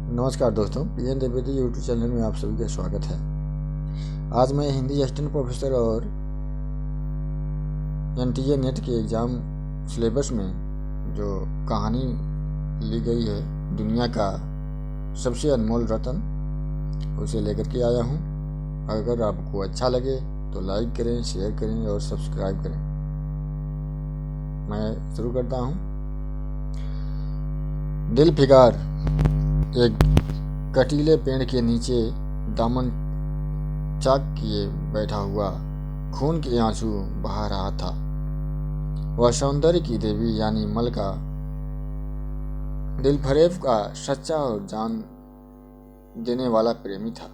नमस्कार दोस्तों, PN Dwivedi YouTube channel में आप सभी का स्वागत है। आज मैं हिंदी असिस्टेंट प्रोफेसर और एनटीए नेट के एग्ज़ाम सिलेबस में जो कहानी ली गई है दुनिया का सबसे अनमोल रत्न, उसे लेकर के आया हूँ। अगर आपको अच्छा लगे तो लाइक करें, शेयर करें और सब्सक्राइब करें। मैं शुरू करता हूँ। दिल फिगार एक कटीले पेड़ के नीचे दामन चाक किए बैठा हुआ खून के आंसू बहा रहा था। वह सौंदर्य की देवी यानी मलका दिलफरेब का सच्चा और जान देने वाला प्रेमी था।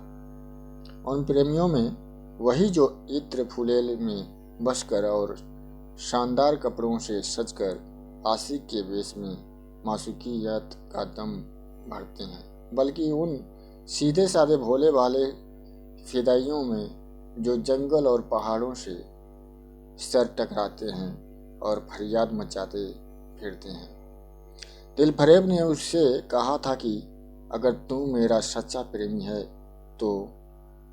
उन प्रेमियों में वही जो इत्र फुलेल में बसकर और शानदार कपड़ों से सजकर आशिक के वेश में मासूकियत का दम भरते हैं, बल्कि उन सीधे साधे भोले भाले फिदाइयों में जो जंगल और पहाड़ों से सर टकराते हैं और फरियाद मचाते फिरते हैं। दिलफरेब ने उससे कहा था कि अगर तू मेरा सच्चा प्रेमी है तो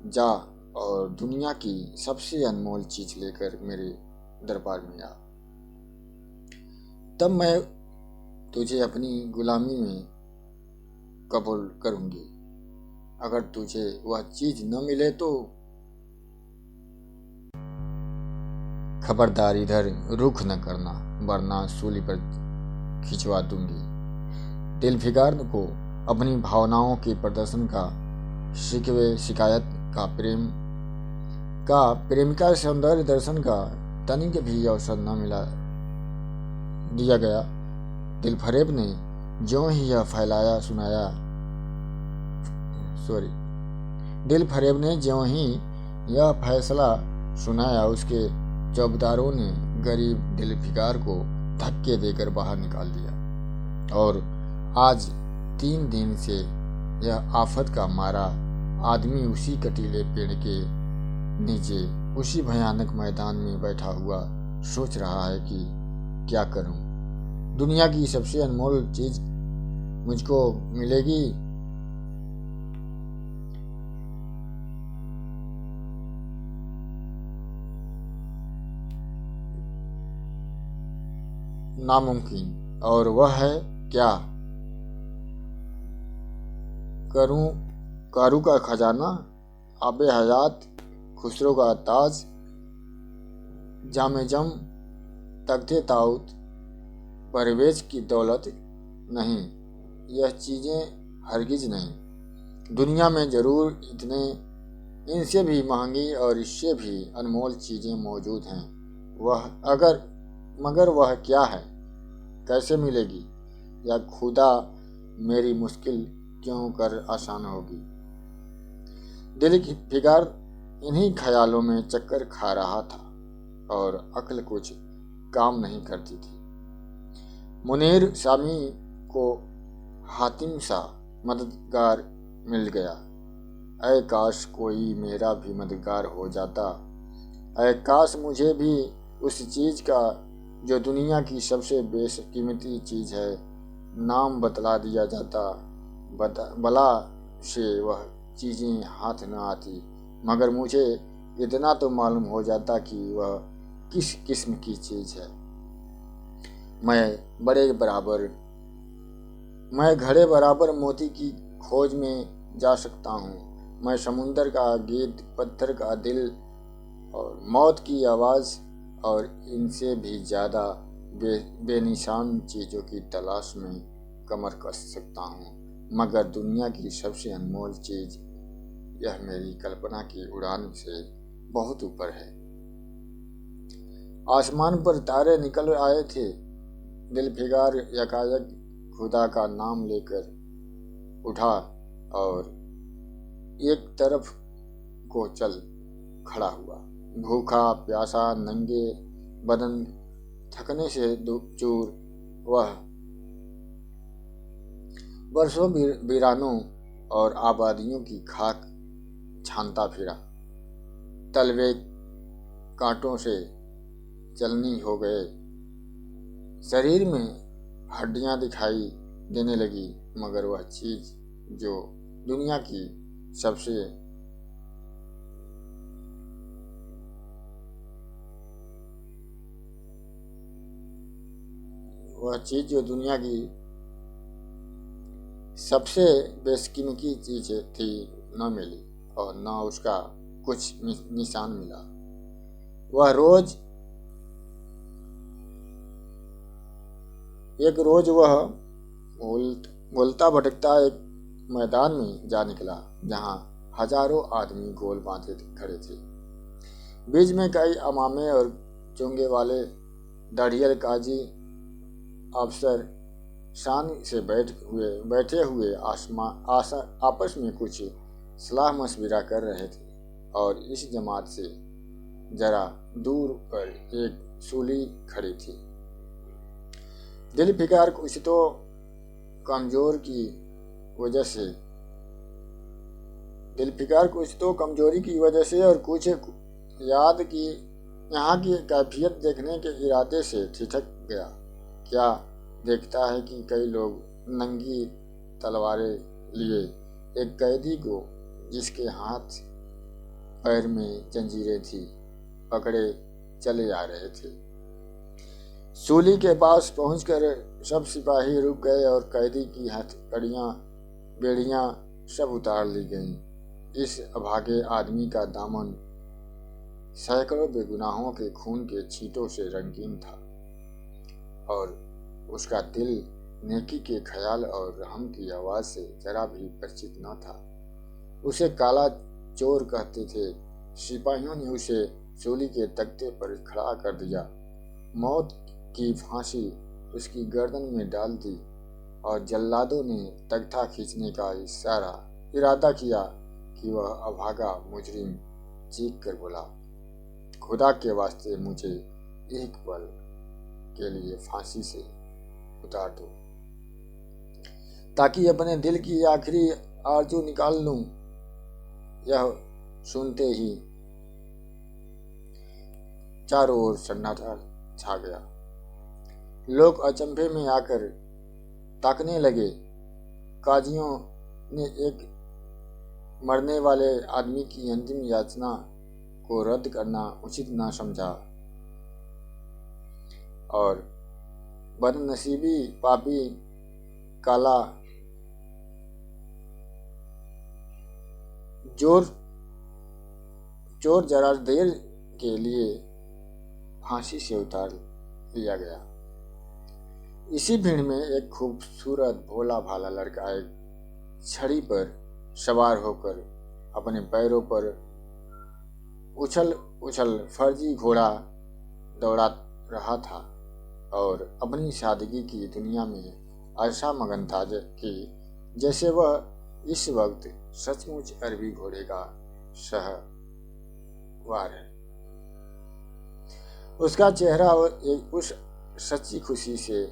जा और दुनिया की सबसे अनमोल चीज लेकर मेरे दरबार में आ, तब मैं तुझे अपनी गुलामी में कबूल करूंगी। अगर तुझे वह चीज न मिले तो खबरदार इधर रुख न करना, वरना सूली पर खिंचवा दूंगी। दिल फिगार को अपनी भावनाओं के प्रदर्शन का शिकवे शिकायत का प्रेमिका सौंदर्य दर्शन का तनिक भी अवसर न मिला दिया गया। दिलफरेब ने ज्यों ही यह फैसला सुनाया, उसके चौबदारों ने गरीब दिलफिगार को धक्के देकर बाहर निकाल दिया और आज 3 दिन से यह आफत का मारा आदमी उसी कटीले पेड़ के नीचे उसी भयानक मैदान में बैठा हुआ सोच रहा है कि क्या करूं। दुनिया की सबसे अनमोल चीज मुझको मिलेगी नामुमकिन, और वह है क्या? कारू का खजाना, आबे हयात, खुसरो का ताज, जामे जम, तख्ते ताऊत, परवेज की दौलत नहीं, यह चीजें हरगिज नहीं। दुनिया में जरूर इनसे भी महंगी और इससे भी अनमोल चीजें मौजूद हैं। मगर वह क्या है, कैसे मिलेगी, या खुदा मेरी मुश्किल क्यों कर आसान होगी। दिल फिगार इन्हीं ख्यालों में चक्कर खा रहा था और अक्ल कुछ काम नहीं करती थी। मुनीर सामी को हातिम सा मददगार मिल गया। ऐ काश कोई मेरा भी मददगार हो जाता। ऐ काश मुझे भी उस चीज का जो दुनिया की सबसे बेशकीमती चीज है नाम बतला दिया जाता। बला से वह चीजें हाथ न आती, मगर मुझे इतना तो मालूम हो जाता कि वह किस किस्म की चीज है। मैं घड़े बराबर मोती की खोज में जा सकता हूँ। मैं समुंदर का गीत, पत्थर का दिल और मौत की आवाज और इनसे भी ज्यादा बेनिशान चीजों की तलाश में कमर कस सकता हूँ, मगर दुनिया की सबसे अनमोल चीज यह मेरी कल्पना की उड़ान से बहुत ऊपर है। आसमान पर तारे निकल आए थे। दिल फिगार यकायक खुदा का नाम लेकर उठा और एक तरफ को चल खड़ा हुआ। भूखा प्यासा, नंगे बदन, थकने से चूर, वह बरसों वीरानों और आबादियों की खाक छानता फिरा। तलवे कांटों से चलनी हो गए, शरीर में हड्डियां दिखाई देने लगी, मगर वह चीज जो दुनिया की सबसे वह चीज जो दुनिया की सबसे बेशकीमती चीज थी न मिली और न उसका कुछ निशान मिला। वह रोज वह बोलता भटकता एक मैदान में जा निकला जहां हजारों आदमी गोल बांधे खड़े थे। बीच में कई अमामे और चोंगे वाले दाढ़ियल काजी अफसर शान से बैठे हुए आपस में कुछ सलाह मशविरा कर रहे थे और इस जमात से जरा दूर पर एक सूली खड़ी थी। दिलफिकार कुछ तो कमजोरी की वजह से और कुछ याद की यहाँ की कैफियत देखने के इरादे से ठिठक गया। क्या देखता है कि कई लोग नंगी तलवारें लिए एक कैदी को, जिसके हाथ पैर में जंजीरें थी, पकड़े चले आ रहे थे। सूली के पास पहुंचकर सब सिपाही रुक गए और कैदी की हथकड़ियां बेड़ियां सब उतार ली गईं। इस अभागे आदमी का दामन सैकड़ों बेगुनाहों के खून के छींटों से रंगीन था और उसका दिल नेकी के ख्याल और रहम की आवाज से जरा भी परिचित न था। उसे काला चोर कहते थे। सिपाहियों ने उसे सूली के तख्ते पर खड़ा कर दिया, मौत की फांसी उसकी गर्दन में डाल दी और जल्लादों ने तख्ता खींचने का इरादा किया कि वह अभागा मुजरिम चीख कर बोला, खुदा के वास्ते मुझे एक पल के लिए फांसी से उतार दो ताकि अपने दिल की आखिरी आरज़ू निकाल लूं। यह सुनते ही चारों ओर सन्नाटा छा गया। लोग अचंभे में आकर ताकने लगे। काजियों ने एक मरने वाले आदमी की अंतिम याचना को रद्द करना उचित न समझा और बदनसीबी पापी काला चोर जरा देर के लिए फांसी से उतार लिया गया। इसी भीड़ में एक खूबसूरत भोला भाला लड़का एक छड़ी पर सवार होकर अपने पैरों पर उछल उछल फर्जी घोड़ा दौड़ा रहा था और अपनी सादगी की दुनिया में ऐसा मगन था कि जैसे वह इस वक्त सचमुच अरबी घोड़े का सहवार है। उसका चेहरा उस सच्ची खुशी से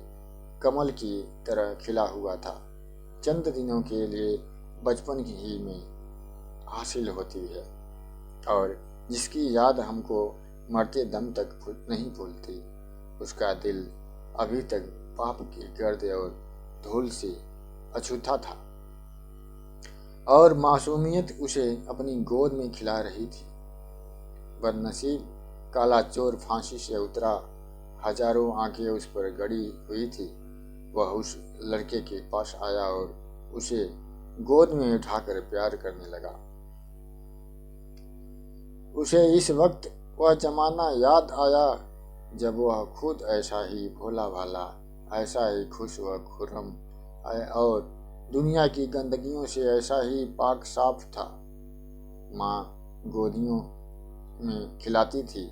कमल की तरह खिला हुआ था, चंद दिनों के लिए बचपन ही में हासिल होती है और जिसकी याद हमको मरते दम तक नहीं भूलती। उसका दिल अभी तक पाप की गर्द और धूल से अछूता था और मासूमियत उसे अपनी गोद में खिला रही थी। बदनसीब काला चोर फांसी से उतरा, हजारों आंखें उस पर गड़ी हुई थी। वह उस लड़के के पास आया और उसे गोद में उठाकर प्यार करने लगा। उसे इस वक्त वह जमाना याद आया जब वह खुद ऐसा ही भोला भाला, ऐसा ही खुश व खुर्रम और दुनिया की गंदगियों से ऐसा ही पाक साफ था। माँ गोदियों में खिलाती थी,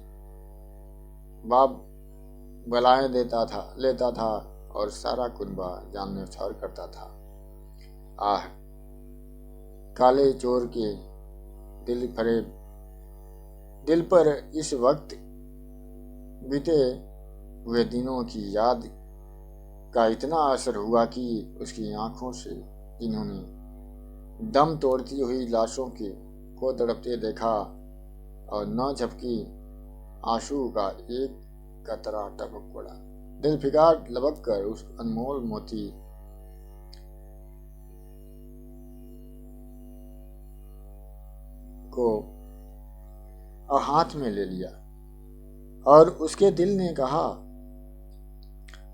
बाप बलाएं लेता था और सारा कुनबा जान न्यौछावर करता था। आह, काले चोर के दिल पर इस वक्त बीते हुए दिनों की याद का इतना असर हुआ कि उसकी आंखों से जिन्होंने दम तोड़ती हुई लाशों को तड़पते देखा और न झपकी आंसू का एक कतरा टपक पड़ा। दिल फिकार लपक कर उस अनमोल मोती को हाथ में ले लिया और उसके दिल ने कहा,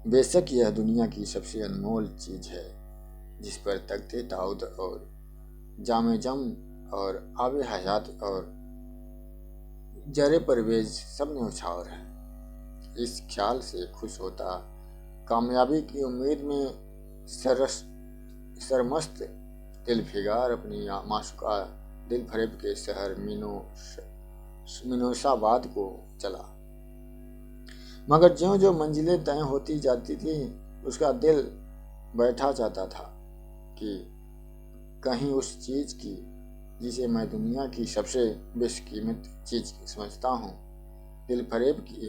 बेशक यह दुनिया की सबसे अनमोल चीज है जिस पर तख्ते दाऊद और जामे जम और आबे हयात और जरे परवेज सब न्यौछावर है। इस ख्याल से खुश होता, कामयाबी की उम्मीद में सरमस्त दिलफिगार अपनी माशुका दिल फरेब के शहर मिनोसाबाद को चला। मगर ज्यों ज्यों मंजिलें तय होती जाती थी, उसका दिल बैठा जाता था कि कहीं उस चीज की जिसे मैं दुनिया की सबसे बेशकीमत चीज समझता हूँ, दिल फरेब की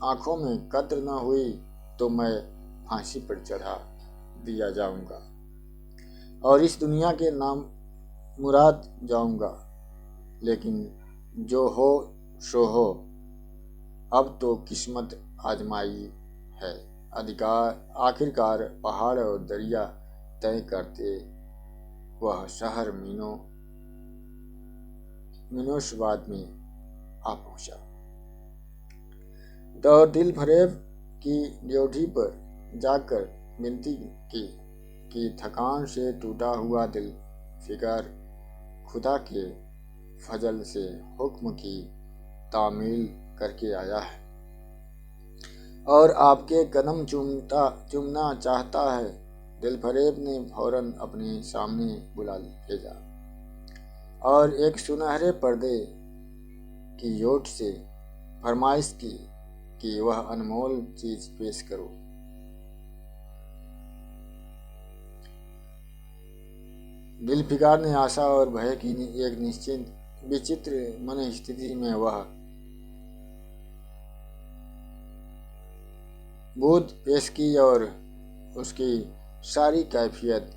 आंखों में कद्र न हुई तो मैं फांसी पर चढ़ा दिया जाऊंगा और इस दुनिया के नाम मुराद जाऊंगा। लेकिन जो हो सो हो, अब तो किस्मत आजमाई है। आखिरकार पहाड़ और दरिया तय करते वह शहर मिनोसाबाद में आ पहुंचा। तो दिल फरेब की ड्योढ़ी पर जाकर विनती की कि थकान से टूटा हुआ दिल फिगर खुदा के फजल से हुक्म की तामील करके आया है और आपके कदम चूमना चाहता है। दिल फरेब ने फौरन अपने सामने बुला भेजा और एक सुनहरे पर्दे की योट से फरमाइश की कि वह अनमोल चीज पेश करो। दिलफिकार ने आशा और भय की एक निश्चित विचित्र मन स्थिति में वह बूद पेश की और उसकी सारी कैफियत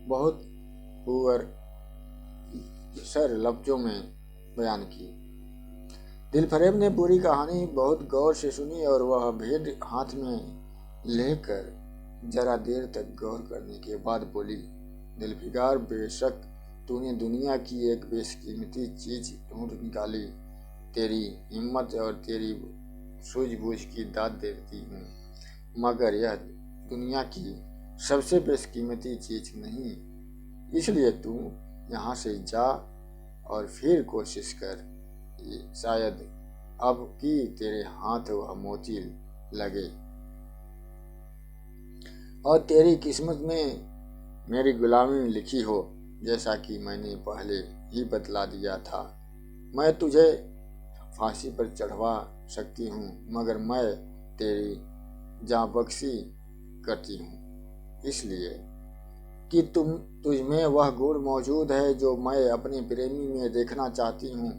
बहुत पुअर सर लफ्जों में बयान की। दिलफरेब ने पूरी कहानी बहुत गौर से सुनी और वह भेद हाथ में लेकर जरा देर तक गौर करने के बाद बोली, दिलफिकार, बेशक तूने दुनिया की एक बेशकीमती चीज ढूंढ निकाली। तेरी हिम्मत और तेरी सूझबूझ की दाद देती हूँ, मगर यह दुनिया की सबसे बेशकीमती चीज नहीं। इसलिए तू यहाँ से जा और फिर कोशिश कर, शायद अब की तेरे हाथ वह मोती लगे और तेरी किस्मत में मेरी गुलामी लिखी हो, जैसा कि मैंने पहले ही बतला दिया था। मैं तुझे फांसी पर चढ़वा सकती हूँ, मगर मैं तेरी जाँबख्शी करती हूँ, इसलिए कि तुझमें वह गुण मौजूद है जो मैं अपने प्रेमी में देखना चाहती हूँ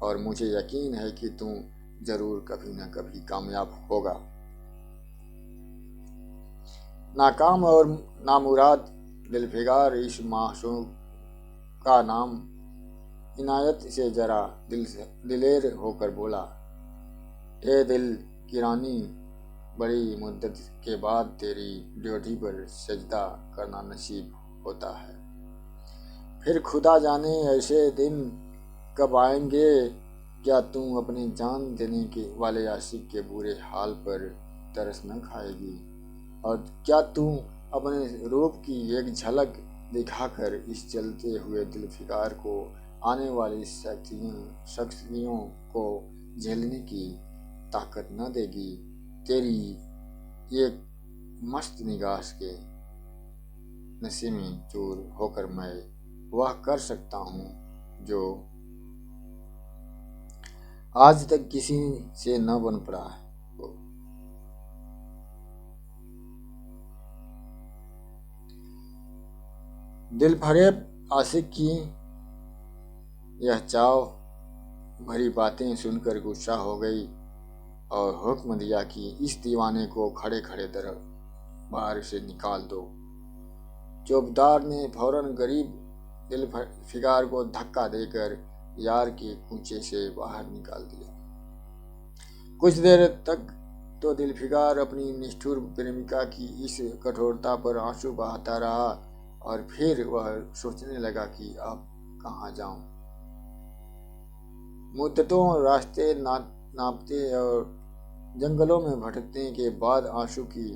और मुझे यकीन है कि तू जरूर कभी न कभी कामयाब होगा। नाकाम और नामुराद दिलफिकार इस मासूम का नाम इनायत से जरा दिलेर होकर बोला, ए दिल की रानी, बड़ी मुद्दत के बाद तेरी ड्योढ़ी पर सजदा करना नसीब होता है। फिर खुदा जाने ऐसे दिन कब आएंगे, क्या तू अपनी जान देने के वाले आशिक के बुरे हाल पर तरस न खाएगी और क्या तू अपने रूप की एक झलक दिखाकर इस चलते हुए दिलफिकार को आने वाली शक्तियों को झेलने की ताकत न देगी। तेरी एक मस्त निगाह के नशे में चूर होकर मैं वह कर सकता हूँ जो आज तक किसी से न बन पड़ा हो। दिलफरेब आशिक की यह चाव भरी बातें सुनकर गुस्सा हो गई और हुक्म दिया कि इस दीवाने को खड़े खड़े दरबार से निकाल दो। चौबदार ने फौरन गरीब दिलफिकार को धक्का देकर यार के कूचे से बाहर निकाल दिया। कुछ देर तक तो दिलफिकार अपनी निष्ठुर प्रेमिका की इस कठोरता पर आंसू बहाता रहा और फिर वह सोचने लगा कि अब कहाँ जाऊं। मुद्दतों रास्ते नापते और जंगलों में भटकने के बाद आंसू की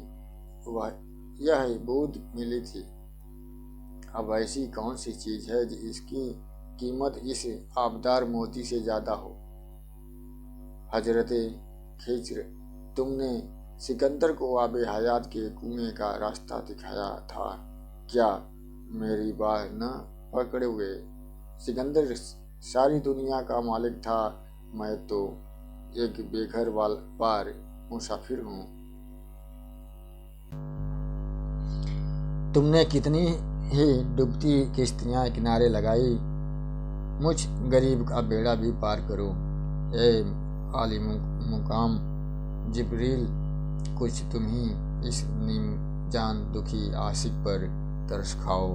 यह बूंद मिली थी। अब ऐसी कौन सी चीज है जिसकी कीमत इस आबदार मोती से ज्यादा हो। हजरते खिज्र, तुमने सिकंदर को आबे हयात के कुएं का रास्ता दिखाया था, क्या मेरी बाह न पकड़े हुए। सिकंदर सारी दुनिया का मालिक था, मैं तो एक बेघर बार मुसाफिर हूँ। तुमने कितनी ही डूबती किश्तियां किनारे लगाई, मुझ गरीब का बेड़ा भी पार करो। ए आली मुकाम जिब्रील, कुछ तुम ही इस नीम जान दुखी आशिक पर तरस खाओ।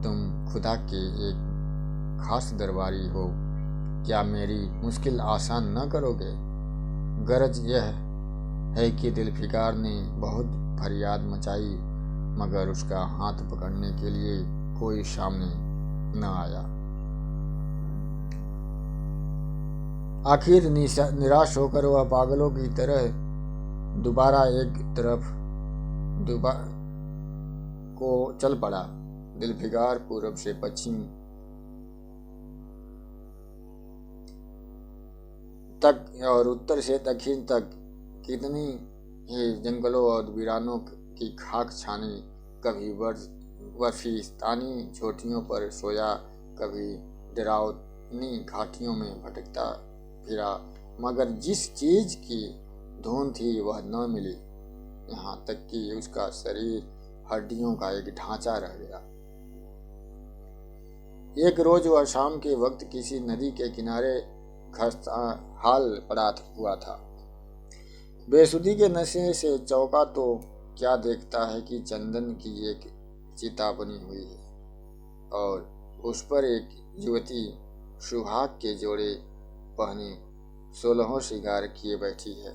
तुम खुदा के एक खास दरबारी हो, क्या मेरी मुश्किल आसान न करोगे। गरज यह है कि दिलफिकार ने बहुत फरियाद मचाई, मगर उसका हाथ पकड़ने के लिए कोई सामने न आया। आखिर निराश होकर वह पागलों की तरह दोबारा एक तरफ को चल पड़ा। दिलफिकार पूर्व से पश्चिम तक और उत्तर से दक्षिण तक कितनी ही जंगलों और वीरानों की खाक छानी, कभी बर्फिस्तानी चोटियों पर सोया, कभी डरावनी घाटियों में भटकता फिरा, मगर जिस चीज की धुन थी वह न मिली। यहाँ तक कि उसका शरीर हड्डियों का एक ढांचा रह गया। एक रोज वह शाम के वक्त किसी नदी के किनारे हाल पड़ा हुआ था। बेसुधी के नशे से चौंका तो क्या देखता है कि चंदन की एक चिता बनी हुई है और उस पर एक युवती सुहाग के जोड़े पहने 16 श्रृंगार किए बैठी है।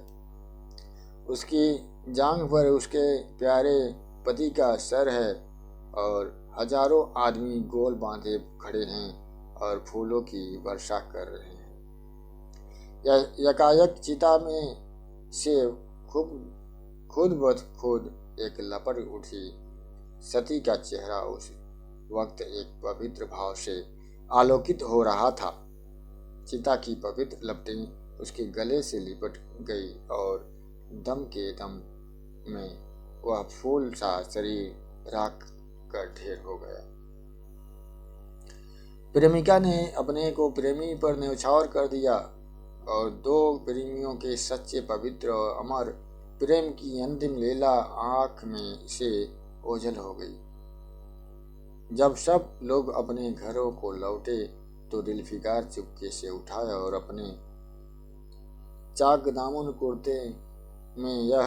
उसकी जांघ पर उसके प्यारे पति का सर है और हजारों आदमी गोल बांधे खड़े हैं और फूलों की वर्षा कर रहे हैं। यकायक चिता में से खुद ब खुद एक लपट उठी। सती का चेहरा उस वक्त एक पवित्र भाव से आलोकित हो रहा था। चिता की पवित्र लपटें उसके गले से लिपट गई और दम के दम में वह फूल सा शरीर राख कर ढेर हो गया। प्रेमिका ने अपने को प्रेमी पर न्यौछावर कर दिया और दो प्रेमियों के सच्चे पवित्र और अमर प्रेम की अंतिम लीला आंख में से ओझल हो गई। जब सब लोग अपने घरों को लौटे तो दिलफिकार चुपके से उठाया और अपने चाक दामन कुर्ते में यह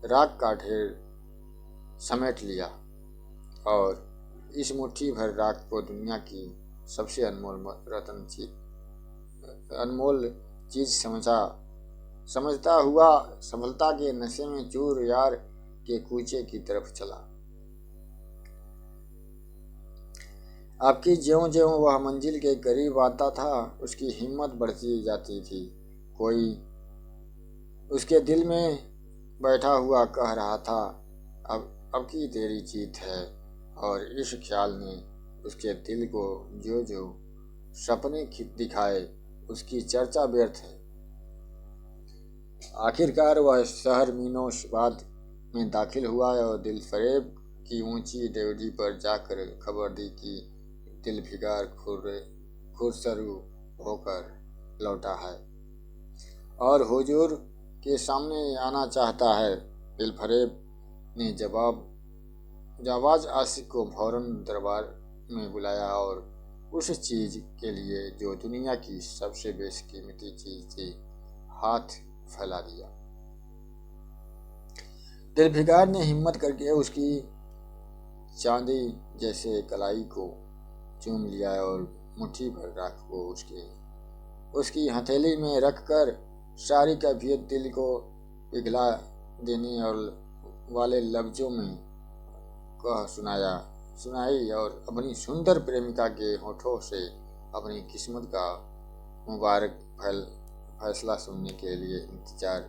राख का ढेर समेट लिया और इस मुट्ठी भर राख को दुनिया की सबसे अनमोल चीज समझता हुआ सफलता के नशे में चूर यार के कूचे की तरफ चला। आपकी ज्यों-ज्यों वह मंजिल के करीब आता था उसकी हिम्मत बढ़ती जाती थी। कोई उसके दिल में बैठा हुआ कह रहा था, अब की तेरी जीत है, और इस ख्याल ने उसके दिल को जो जो सपने दिखाए उसकी चर्चा व्यर्थ है। आखिरकार वह शहर मीनोशबाद में दाखिल हुआ और दिलफरेब की ऊंची डेवढ़ी पर जाकर खबर दी कि दिलफिकार खुरसरू होकर लौटा है और हुजूर के सामने आना चाहता है। दिलफरेब ने जाबाज आशिक को फौरन दरबार में बुलाया और उस चीज के लिए जो दुनिया की सबसे बेशकीमती चीज थी हाथ फैला दिया। दिलफिकार ने हिम्मत करके उसकी चांदी जैसे कलाई को चूम लिया और मुट्ठी भर राख को उसकी हथेली में रखकर सारी कैफियत दिल को पिघला देने और वाले लफ्जों में कह सुनाया, सुनाई और अपनी सुंदर प्रेमिका के होठों से अपनी किस्मत का मुबारक फैसला सुनने के लिए इंतजार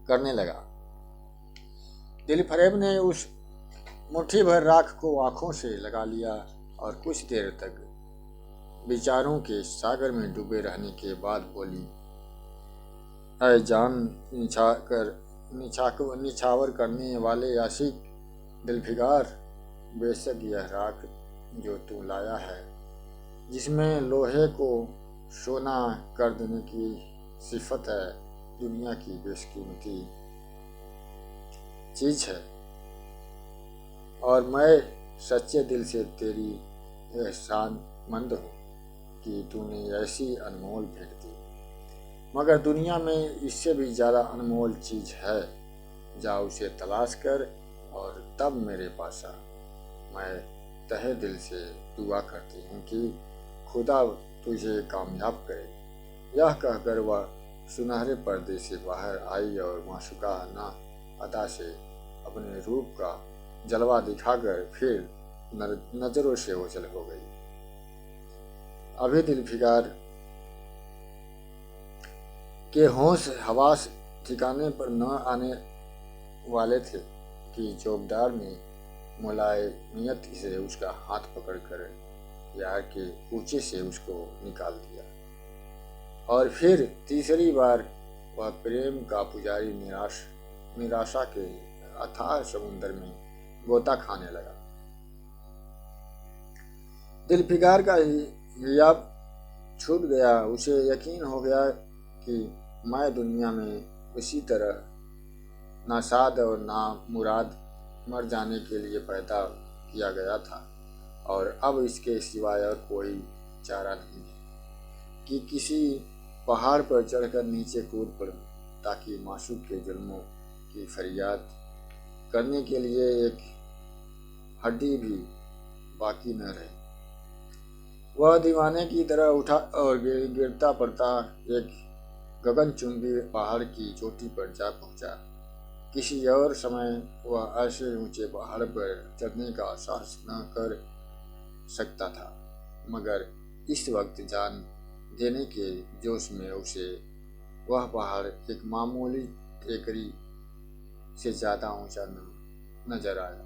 करने लगा। दिलफरेब ने उस मुट्ठी भर राख को आंखों से लगा लिया और कुछ देर तक विचारों के सागर में डूबे रहने के बाद बोली, ऐ जान निछावर करने वाले आशिक दिलफिगार, बेशक यह राख जो तू लाया है, जिसमें लोहे को सोना कर देने की सिफत है, दुनिया की बेशकीमती चीज है, और मैं सच्चे दिल से तेरी एहसानमंद हूँ कि तूने ऐसी अनमोल भेंट दी। मगर दुनिया में इससे भी ज़्यादा अनमोल चीज़ है, जा उसे तलाश कर और तब मेरे पास आ। मैं तहे दिल से दुआ करती हूँ कि खुदा तुझे कामयाब करे। यह कहकर वह सुनहरे पर्दे से बाहर आई और माशूकाना अदा से अपने रूप का जलवा दिखाकर फिर नजरों से ओझल हो गई। अभी दिलफिगार के होश हवास ठिकाने पर न आने वाले थे कि चौबदार ने मुलायमियत से उसका हाथ पकड़कर यार के ऊंचे से उसको निकाल दिया, और फिर तीसरी बार वह प्रेम का पुजारी निराशा के अथाह समुद्र में गोता खाने लगा। दिलफिगार का हिजाब छूट गया। उसे यकीन हो गया कि मैं दुनिया में उसी तरह नासाद और नामुराद मर जाने के लिए पैदा किया गया था, और अब इसके सिवाय और कोई चारा नहीं है कि किसी पहाड़ पर चढ़कर नीचे कूद पड़ूं, ताकि माशूक के जुल्मों की फरियाद करने के लिए एक हड्डी भी बाकी न रहे। वह दीवाने की तरह उठा और गिरता पड़ता एक गगनचुंबी पहाड़ की चोटी पर जा पहुंचा। किसी और समय वह ऐसे ऊंचे पहाड़ पर चढ़ने का साहस न कर सकता था, मगर इस वक्त जान देने के जोश में उसे वह पहाड़ एक मामूली टेकरी से ज्यादा ऊंचा नजर आया।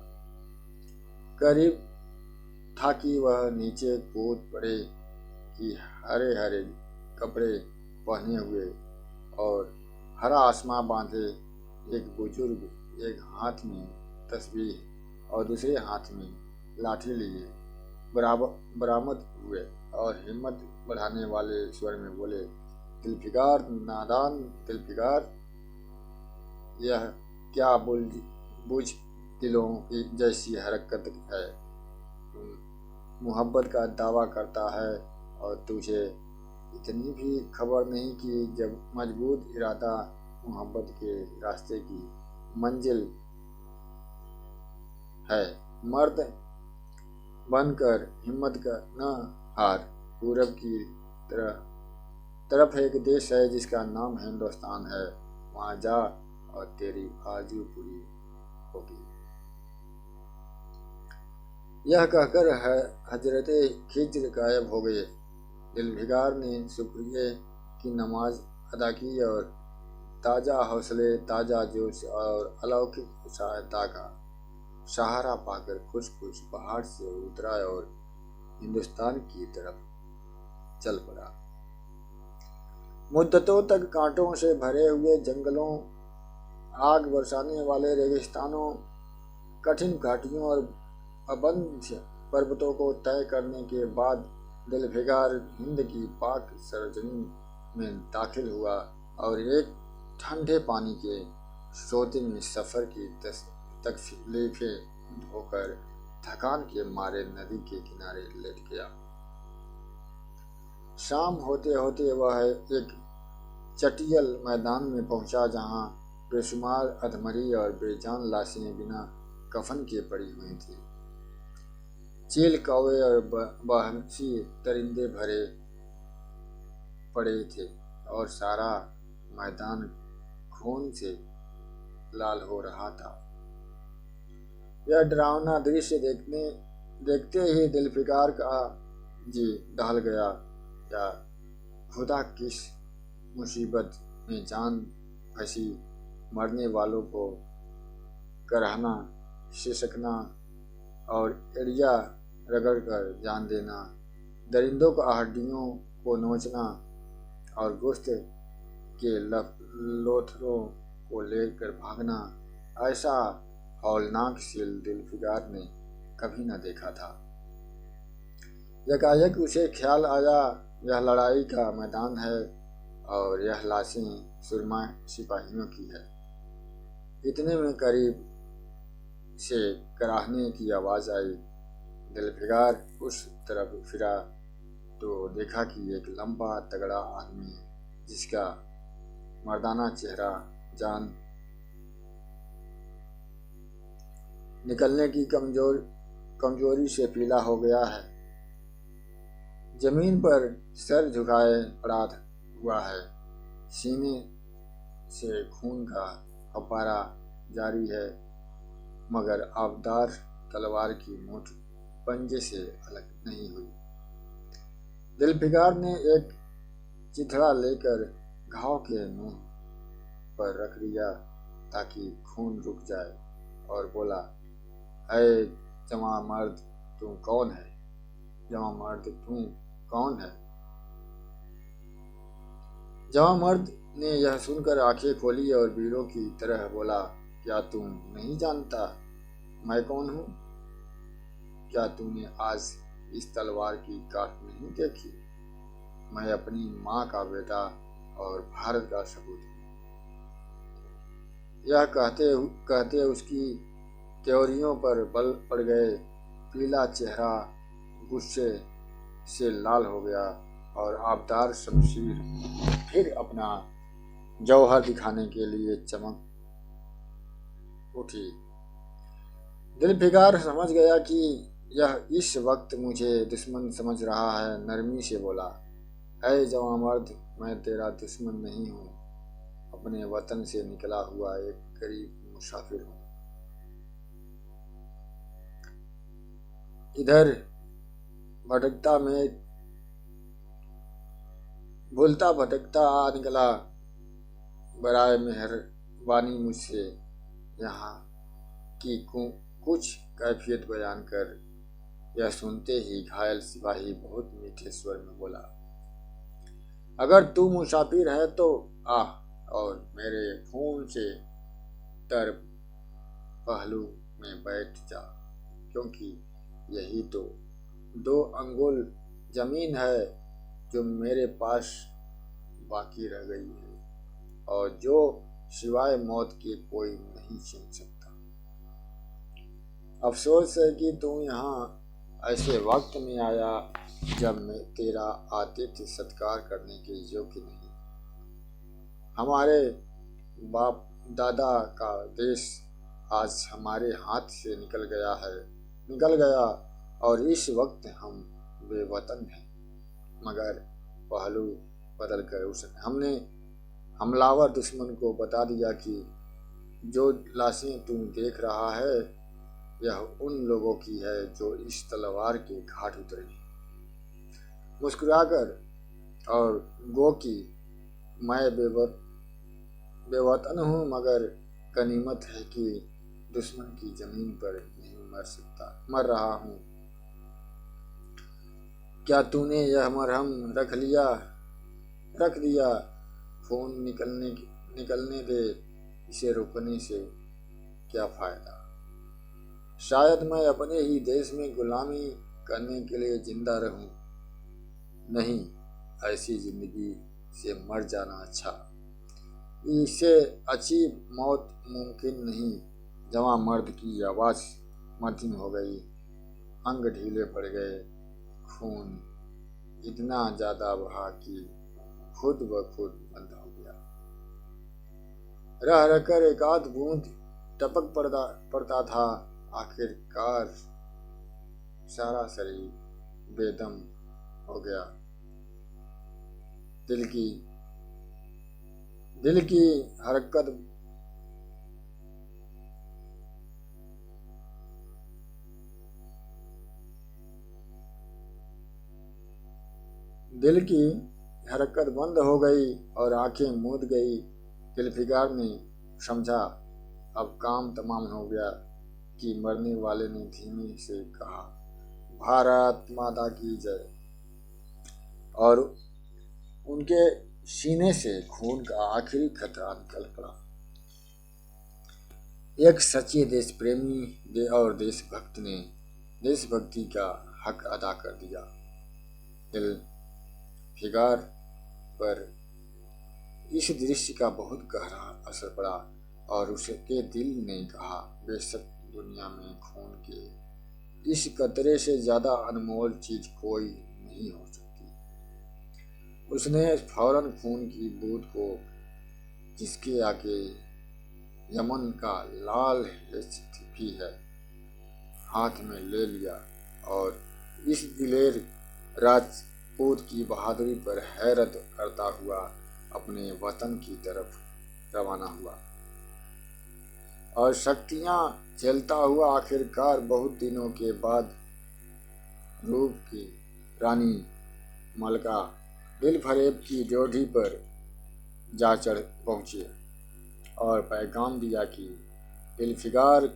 करीब था कि वह नीचे कूद पड़े कि हरे हरे कपड़े पहने हुए और हरा आसमां बांधे एक बुजुर्ग एक हाथ में तस्बीह और दूसरे हाथ में लाठी लिए बरामद हुए और हिम्मत बढ़ाने वाले स्वर में बोले, दिलफिगार, नादान दिलफिगार, यह क्या बुझ दिलों की जैसी हरकत है। मोहब्बत का दावा करता है और तुझे इतनी भी खबर नहीं कि जब मजबूत इरादा मोहब्बत के रास्ते की मंजिल है, मर्द बनकर हिम्मत का न हार। पूरब की तरफ एक देश है जिसका नाम हिंदुस्तान है, वहां जा और तेरी आरज़ू पूरी होगी। यह कहकर हजरत खिज्र गायब हो गए। दिलफिगार ने शुक्रिया की नमाज अदा की और ताज़ा हौसले, ताज़ा जोश और अलौकिक सहायता का सहारा पाकर खुश खुश पहाड़ से उतरा और हिंदुस्तान की तरफ चल पड़ा। मुद्दतों तक कांटों से भरे हुए जंगलों, आग बरसाने वाले रेगिस्तानों, कठिन घाटियों और अबंध पर्वतों को तय करने के बाद दिलफिगार हिंद की पाक सरजमीन में दाखिल हुआ और एक ठंडे पानी के सोते में सफर की तकलीफें धोकर थकान के मारे नदी के किनारे लेट गया। शाम होते होते वह एक चटियल मैदान में पहुंचा, जहां बेशुमार अधमरी और बेजान लाशें बिना कफन के पड़ी हुई थी। चील, कौवे और बहसी दरिंदे भरे पड़े थे और सारा मैदान खून से लाल हो रहा था। यह डरावना दृश्य देखने देखते ही दिलफिकार का जी दहल गया। या खुदा किस मुसीबत में जान फंसी, मरने वालों को करहना, सिसकना और एड़िया रगड़ कर जान देना, दरिंदों को हड्डियों को नोचना और गोश्त के लोथरों को लेकर भागना, ऐसा हौलनाक सील दिलफिकार ने कभी न देखा था। यकायक उसे ख्याल आया, यह लड़ाई का मैदान है और यह लाशें सुरमा सिपाहियों की है। इतने में करीब से कराहने की आवाज आई। दिलफिकार उस तरफ फिरा तो देखा कि एक लंबा तगड़ा आदमी जिसका मर्दाना चेहरा जान निकलने की कमजोरी से पीला हो गया है, जमीन पर सर झुकाए पड़ा हुआ है। सीने से खून का फव्वारा जारी है, मगर आबदार तलवार की नोक पंजे से अलग नहीं हुई। दिलफिकार ने एक चिथड़ा लेकर घाव के मुंह पर रख दिया ताकि खून रुक जाए और बोला, ऐ जवां मर्द, तू कौन है? जवां मर्द, तू कौन है? जवां मर्द ने यह सुनकर आंखें खोली और वीरों की तरह बोला, क्या तू नहीं जानता मैं कौन हूँ? क्या तूने आज इस तलवार की काट नहीं देखी? मैं अपनी माँ का बेटा और भारत का सपूत हूँ। यह कहते उसकी त्योरियों पर बल पड़ गए। पीला चेहरा गुस्से से लाल हो गया और आबदार शमशीर फिर अपना जौहर दिखाने के लिए चमक उठी। दिलफिकार समझ गया कि यह इस वक्त मुझे दुश्मन समझ रहा है। नरमी से बोला, ऐ जवां मर्द, मैं तेरा दुश्मन नहीं हूँ, अपने वतन से निकला हुआ एक गरीब मुसाफिर हूँ। इधर भूलता भटकता आ निकला। बराए मेहरबानी मुझसे यहाँ की कुछ कैफियत बयान कर। यह सुनते ही घायल सिपाही बहुत मीठे स्वर में बोला, अगर तू मुसाफिर है तो आ और मेरे खून से तर पहलू में बैठ जा, क्योंकि यही तो 2 अंगुल जमीन है जो मेरे पास बाकी रह गई है और जो सिवाय मौत के कोई नहीं छीन सकता। अफसोस है कि तू यहाँ ऐसे वक्त में आया जब मैं तेरा आतिथ्य सत्कार करने के योग्य नहीं। हमारे बाप दादा का देश आज हमारे हाथ से निकल गया और इस वक्त हम बेवतन हैं, मगर पहलू बदल कर उसे हमने हमलावर दुश्मन को बता दिया कि जो लाशें तू देख रहा है यह उन लोगों की है जो इस तलवार के घाट उतरे। मुस्कुराकर और गो कि मैं बेवतन हूँ, मगर गनीमत है कि दुश्मन की जमीन पर नहीं मर रहा हूँ। क्या तूने यह मरहम रख दिया? खून निकलने दे, इसे रोकने से क्या फायदा? शायद मैं अपने ही देश में गुलामी करने के लिए जिंदा रहूं। नहीं, ऐसी जिंदगी से मर जाना अच्छा। इससे अच्छी मौत मुमकिन नहीं। जवां मर्द की आवाज मध्यम हो गई, अंग ढीले पड़ गए, खून इतना ज्यादा बहा कि खुद ब खुद बंद हो गया। रह रहकर एक आध बूंद टपक पड़ता था। आखिरकार सारा शरीर बेदम हो गया। दिल की हरकत दिल की हरकत बंद हो गई और आंखें मूंद गई। दिलफिकार ने समझा अब काम तमाम हो गया कि मरने वाले ने धीमे से कहा, भारत माता की जय। और उनके सीने से खून का आखिरी खतरा निकल पड़ा। एक सच्चे देश प्रेमी और देशभक्त ने देशभक्ति का हक अदा कर दिया। दिलफिकार पर इस दृश्य का बहुत गहरा असर पड़ा और उसके दिल ने कहा, बेशक दुनिया में खून के इस कतरे से ज्यादा अनमोल चीज कोई नहीं हो सकती। उसने फौरन खून की बूंद को, जिसके आगे यमन का लाल भी है, हाथ में ले लिया और इस दिलेर राजपूत की बहादुरी पर हैरत करता हुआ अपने वतन की तरफ रवाना हुआ। और शक्तियां झेलता हुआ आखिरकार बहुत दिनों के बाद रूप की रानी मलका दिलफरेब की जोड़ी पर जा चढ़ पहुंचे और पैगाम दिया कि दिलफिकार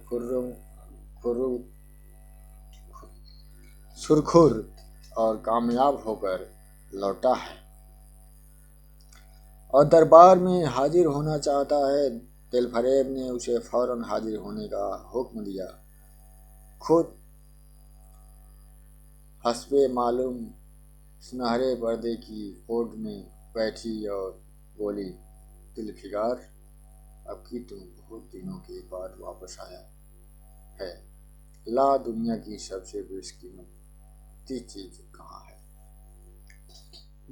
सुरखुर और कामयाब होकर लौटा है और दरबार में हाजिर होना चाहता है। दिलफरेब ने उसे फौरन हाजिर होने का हुक्म दिया। खुद हस्बे मालूम सुनहरे पर्दे की ओट में बैठी और बोली, दिलफिकार, अब की तुम बहुत दिनों के बाद वापस आया है। ला दुनिया की सबसे बेशकीमती चीज कहाँ है?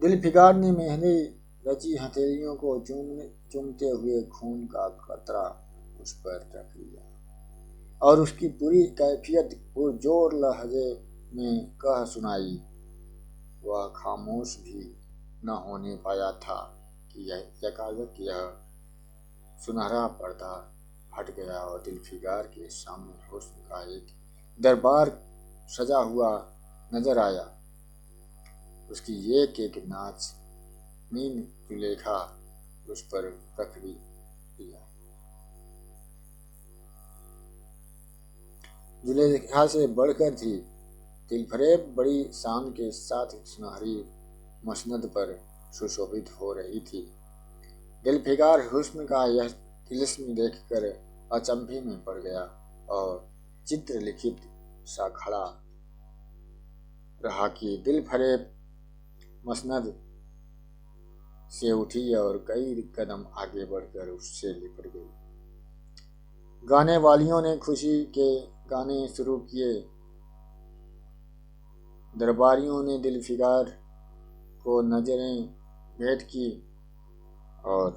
दिलफिकार ने मेहंदी रची हथेलियों को चूमते हुए खून का कतरा उस पर रख लिया और उसकी पूरी कैफियत पुरजोर लहजे में कह सुनाई। वह खामोश भी न होने पाया था कि एकाएक यह सुनहरा पर्दा हट गया और दिलफिकार के सामने हुस्न का एक दरबार सजा हुआ नजर आया। उसकी एक एक नाच नींद जुलेखा उस पर रख दिया। जुलेखा से बढ़कर थी। दिलफरेब बड़ी शान के साथ सुनहरी मसनद पर सुशोभित हो रही थी। दिलफिकार हुस्न का यह तिलिस्म देखकर अचंभे में पड़ गया और चित्र लिखित सा खड़ा रहा कि दिलफरेब मसनद से उठी और कई कदम आगे बढ़कर उससे लिपट गई। गाने वालियों ने खुशी के गाने शुरू किए। दरबारियों ने दिलफिकार को नजरें भेंट की और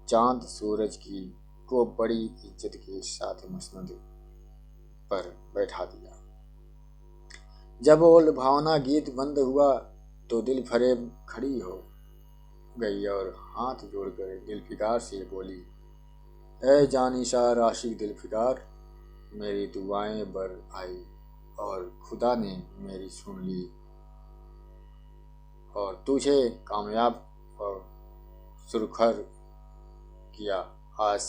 चांद सूरज की को बड़ी इज्जत के साथ मसनद पर बैठा दिया। जब वो लुभावना गीत बंद हुआ तो दिलफरेब खड़ी हो गई और हाथ जोड़कर दिलफिकार से बोली, ऐ जानिसार आशिक दिलफिकार, मेरी दुआएं बर आई और खुदा ने मेरी सुन ली और तुझे कामयाब और सुरखर किया। आज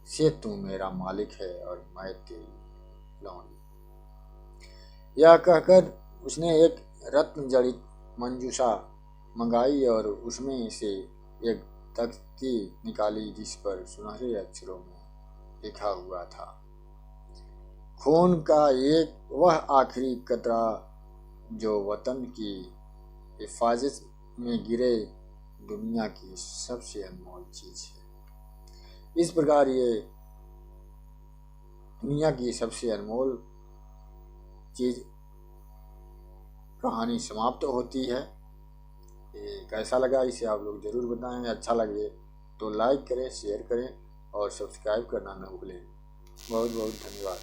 से तू मेरा मालिक है और मैं तेरी लौंडी। यह कहकर उसने एक रत्न जड़ित मंजूषा मंगाई और उसमें से एक तख्ती निकाली जिस पर सुनहरे अक्षरों में लिखा हुआ था, खून का एक वह आखिरी कतरा जो वतन की हिफाजत में गिरे दुनिया की सबसे अनमोल चीज है। इस प्रकार ये दुनिया की सबसे अनमोल चीज कहानी समाप्त होती है। कैसा लगा इसे आप लोग जरूर बताएं। अच्छा लगे तो लाइक करें, शेयर करें और सब्सक्राइब करना न भूलें। बहुत बहुत धन्यवाद।